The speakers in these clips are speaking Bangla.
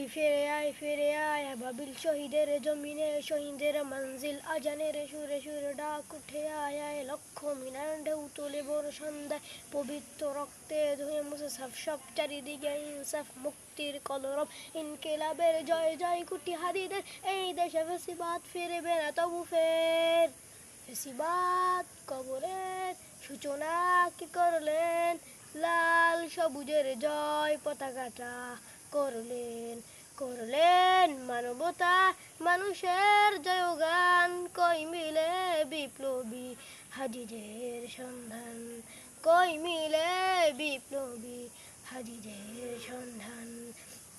ফিরে আয় বাবিল শহীদের জমিনে শহীদের মঞ্জিল আজানের সুরে সুরে ডাক উঠে আয় আয় লক্ষ মিনার ঢেউ তোলে বড় সন্ধ্যায় পবিত্র রক্তে ধুয়ে মুছে সাফ সব চারিদিকে ইনসাফ মুক্তির কলরব ইনকিলাবের জয় জয় কুটি হাদিদের এই দেশে ফেসিবাদ ফিরবে না তবু ফের ফেসিবাদ কবরের সূচনা কি করলেন লাল সবুজের জয় পতাকাটা করলেন করলেন মানবতা মানুষের জয়গান কই মিলে বিপ্লবী হাজিদের সন্ধান কই মিলে বিপ্লবী হাজিদের সন্ধান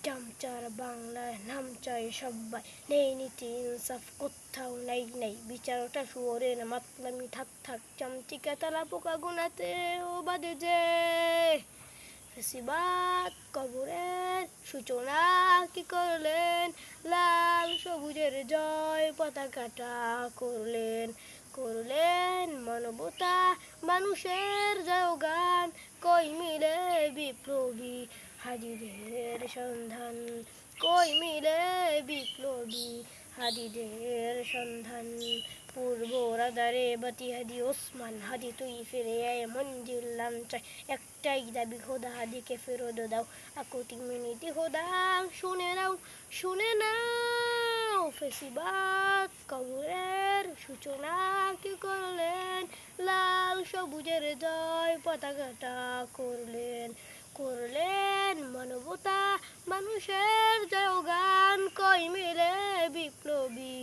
চামচার বাংলায় নাম চাই সবাই নেই নীতি ইনসাফ কোথাও নাই নাই বিচারটা শুয়োরের মাতলামি থাক থাক চামচিকা তালা পোকা গুনাতে ও বাদে যে ফেসিবাদ কবরের সূচনা কি করলেন লাল সবুজের জয় পতাকাটা করলেন করলেন মানবতা মানুষের জয়গান কই মিলে বিপ্লবী হাজিদের সন্ধান কই মিলে বিপ্লবী হাদিদের সন্ধান পূর্ব রাদারে বাতি হাদি ওসমান হাদি তুই ফিরে আয় মঞ্জিল লাঞ্চাই একটাই দাবি খোদা হাদিকে ফেরত দাও আকুতি মিনিটি খোদা শুনে নাও ফেসিবাদ কবরের সূচনা কি করলেন লাল সবুজের জয় পতাকাটা করলেন করলেন মানবতা মানুষের জয়গান কই মিলে বিপ্লবী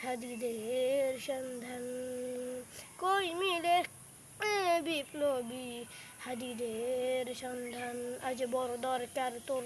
হাদিদের সন্ধান কই মিলে বিপ্লবী হাদিদের সন্ধান আজ বড় দরকার তোর